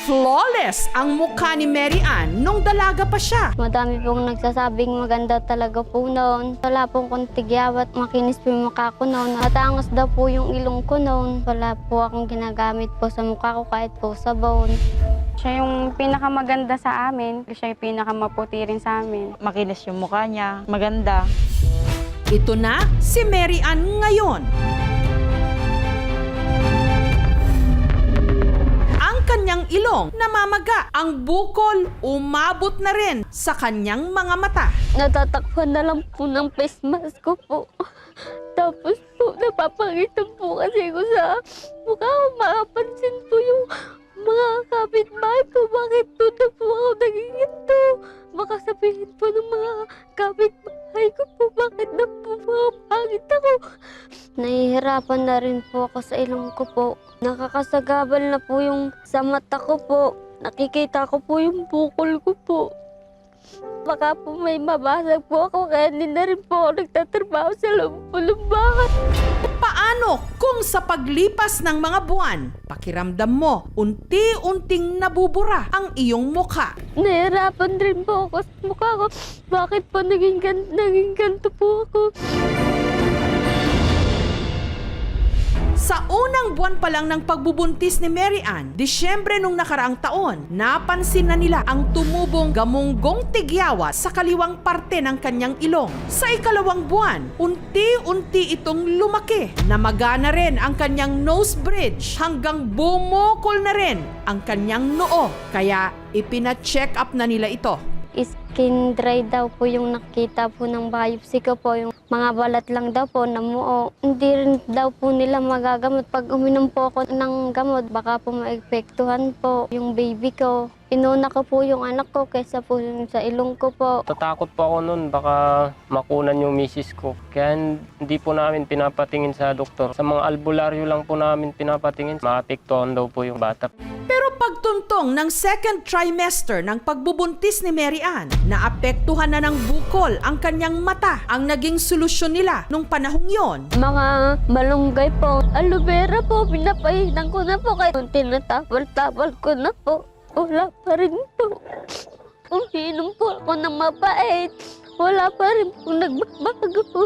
Flawless ang mukha ni Mary Ann nung dalaga pa siya. Madami pong nagsasabing maganda talaga po noon. Wala pong kuntigyawat, makinis po yung mukha ko noon. Matangos daw po yung ilong ko noon. Wala po akong ginagamit po sa mukha ko kahit po sabon. Siya yung pinakamaganda sa amin. Siya yung pinakamaputi rin sa amin. Makinis yung mukha niya, maganda. Ito na si Mary Ann ngayon. Ang kanyang ilong namamaga, ang bukol umabot na rin sa kanyang mga mata. Natatakpan na lang po ng face mask ko po. Tapos po, napapangitan po kasi ko sa mukha ko. Makapansin po yung mga kapitbahay ko. Bakit po na po ako naging ito? Baka sabihin po ng mga kapitbahay ko po, bakit na po pangit ako? Nahihirapan na rin po ako sa ilong ko po. Nakakasagabal na po yung sa mata ko po. Nakikita ko po yung bukol ko po. Baka po may mabasag po ako, kaya hindi na rin po ako nagtatrabaho sa loob po ng bahay. Paano kung sa paglipas ng mga buwan, pakiramdam mo, unti-unting nabubura ang iyong mukha? Nahirapan rin po ako sa mukha ko. Bakit po naging ganito po ako? Sa unang buwan pa lang ng pagbubuntis ni Mary Ann, Disyembre nung nakaraang taon, napansin na nila ang tumubong gamunggong tigyawa sa kaliwang parte ng kanyang ilong. Sa ikalawang buwan, unti-unti itong lumaki. Namagana rin ang kanyang nose bridge hanggang bumukol na rin ang kanyang noo. Kaya ipina-check up na nila ito. Skin dry daw po yung nakita po ng biopsy ko po. Yung mga balat lang daw po namuo. Hindi rin daw po nila magagamot. Pag uminom po ako ng gamot, baka po maepektuhan po yung baby ko. Inuna ko po yung anak ko kaysa po sa ilong ko po. Tatakot po ako noon, baka makunan yung misis ko. Kaya hindi po namin pinapatingin sa doktor. Sa mga albularyo lang po namin pinapatingin. Maapektuhan daw po yung bata. Pero pagtuntong ng second trimester ng pagbubuntis ni Mary Ann, naapektuhan na ng bukol ang kanyang mata. Ang naging solusyon nila nung panahong yon. Mga malunggay po, aloe vera po, pinapahinan ko na po. Kaya tinatapal-tapal ko na po. Wala pa rin po. Umiinom po ako ng mapait. Wala pa rin po nagbabago po.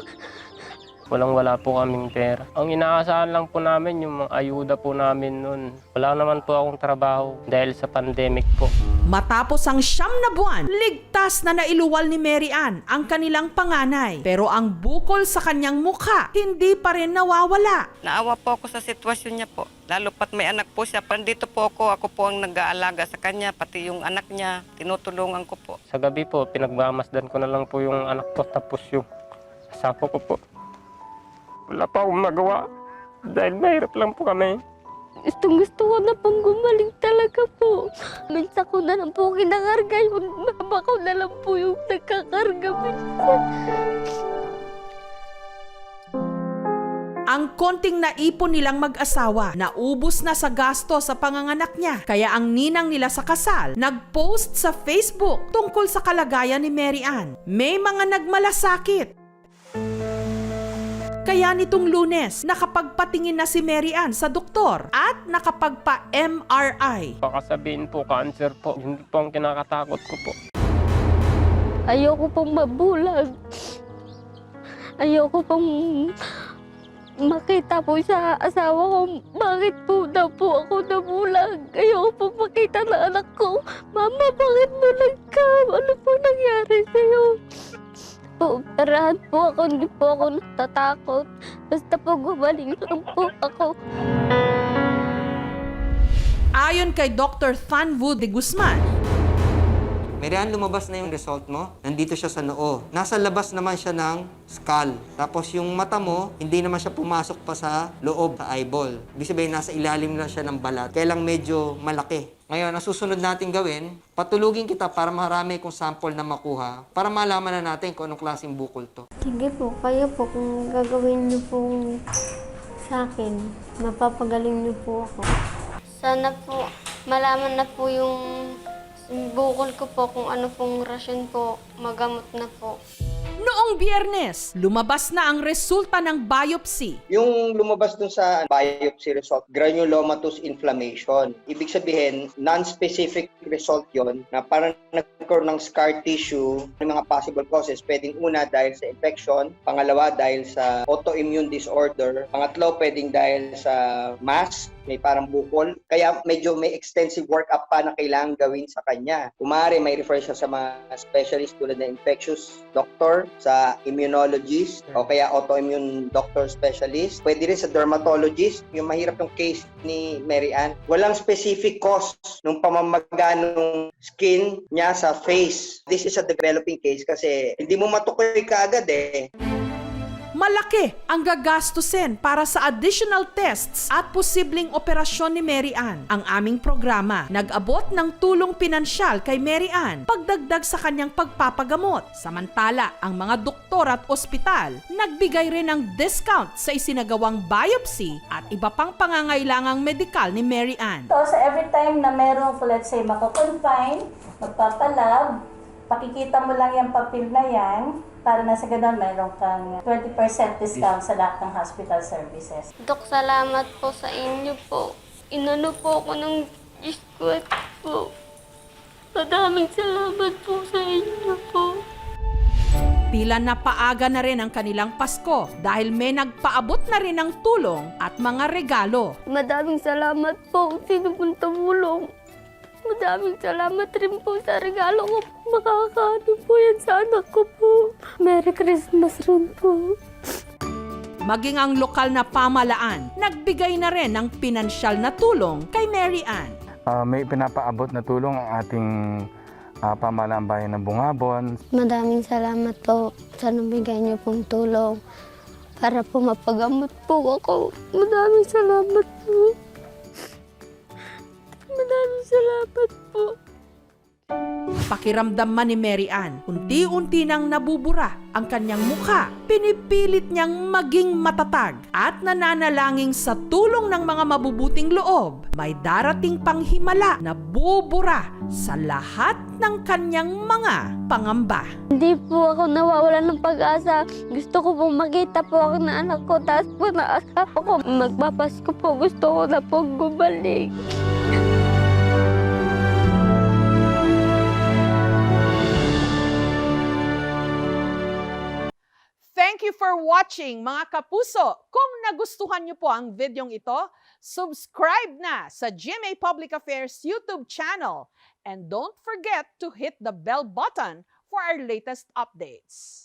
Walang-wala po kaming pera. Ang inaasahan lang po namin yung mga ayuda po namin noon. Wala naman po akong trabaho dahil sa pandemic po. Matapos ang 9 na buwan, ligtas na nailuwal ni Mary Ann ang kanilang panganay. Pero ang bukol sa kanyang mukha, hindi pa rin nawawala. Naawa po ako sa sitwasyon niya po. Lalo pat may anak po siya. Pandito po ako po ang nag-aalaga sa kanya, pati yung anak niya, tinutulungan ko po. Sa gabi po, pinagmamasdan ko na lang po yung anak ko tapos yung asawa ko po. Wala pa akong magawa dahil mahirap lang po kami. Gusto ko na pong gumaling talaga po. Minsan ko na lang po kinakarga yung mama ko na lang po yung nagkakarga minsan. Ang konting naipon nilang mag-asawa, naubos na sa gasto sa panganganak niya. Kaya ang ninang nila sa kasal, nag-post sa Facebook tungkol sa kalagayan ni Mary Ann. May mga nagmalasakit. Kaya nitong Lunes, nakapagpatingin na si Mary Ann sa doktor at nakapagpa-MRI. Baka sabihin po, cancer po. Hindi po ang kinakatakot ko po. Ayoko pong mabulag. Ayoko pong makita po sa asawa ko. Bakit po daw po ako nabulag? Ayoko pong makita na anak ko. Mama, bakit bulag ka? Ano po nangyari sa'yo? Operahan po ako, hindi po ako natatakot. Basta po gumaling lang po ako. Ayon kay Dr. Thanvu de Guzman, Mary Ann, lumabas na yung result mo. Nandito siya sa noo. Nasa labas naman siya ng skull. Tapos yung mata mo, hindi naman siya pumasok pa sa loob, sa eyeball. Ibig sabihin, nasa ilalim na siya ng balat. Kaya lang medyo malaki. Ngayon, ang susunod natin gawin, patulugin kita para marami kong sample na makuha para malaman na natin kung anong klaseng bukol to. Sige po, kayo po kung gagawin niyo po sa akin, mapapagaling niyo po ako. Sana po malaman na po yung bukol ko po kung ano pong rasyon po, magamot na po. Noong Biyernes, lumabas na ang resulta ng biopsy. Yung lumabas dun sa biopsy result, granulomatous inflammation. Ibig sabihin, non-specific result yon na parang nagkaroon ng scar tissue. Yung mga possible causes, pwedeng una dahil sa infection, pangalawa dahil sa autoimmune disorder, pangatlo pwedeng dahil sa mass, may parang bukol. Kaya medyo may extensive workup pa na kailangan gawin sa kanya. Kumari may refer siya sa mga specialist tulad ng infectious doctor, sa immunologist, o kaya autoimmune doctor specialist. Pwede rin sa dermatologist. Yung mahirap yung case ni Mary Ann. Walang specific cause ng pamamaga ng skin niya sa face. This is a developing case kasi hindi mo matukoy kaagad eh. Malaki ang gagastusin para sa additional tests at posibleng operasyon ni Mary Ann. Ang aming programa nag-abot ng tulong pinansyal kay Mary Ann pagdagdag sa kanyang pagpapagamot. Samantala, ang mga doktor at ospital nagbigay rin ng discount sa isinagawang biopsy at iba pang pangangailangang medikal ni Mary Ann. So every time na merong, let's say, mako-confine, magpapalab, pakikita mo lang yung papel na yan, para na sa ganun, mayroon kang 20% discount sa lahat ng hospital services. Dok, salamat po sa inyo po. Inano po ako ng squat po. Madaming salamat po sa inyo po. Tila napaaga na rin ang kanilang Pasko dahil may nagpaabot na rin ng tulong at mga regalo. Madaming salamat po sino pong tumulong. Madaming salamat rin po sa regalo ko. Makakaano po yan sa anak ko po. Merry Christmas rin po. Maging ang lokal na pamalaan, nagbigay na rin ng pinansyal na tulong kay Mary Ann. May pinapaabot na tulong ang ating pamahalaan bayan ng Bungabon. Madaming salamat po sa nabigay niyo pong tulong para po mapagamot po ako. Madaming salamat po. Maraming salamat po. Pakiramdam man ni Mary Ann, unti-unti nang nabubura ang kanyang mukha. Pinipilit niyang maging matatag at nananalangin sa tulong ng mga mabubuting loob. May darating pang himala na bubura sa lahat ng kanyang mga pangamba. Hindi po ako nawawalan ng pag-asa. Gusto ko pong makita po ako ng anak ko. Tapos po naasap ako. Magpapasko po. Gusto ko na pong gumalik. Thank you for watching, mga kapuso. Kung nagustuhan niyo po ang videong ito, subscribe na sa GMA Public Affairs YouTube channel. And don't forget to hit the bell button for our latest updates.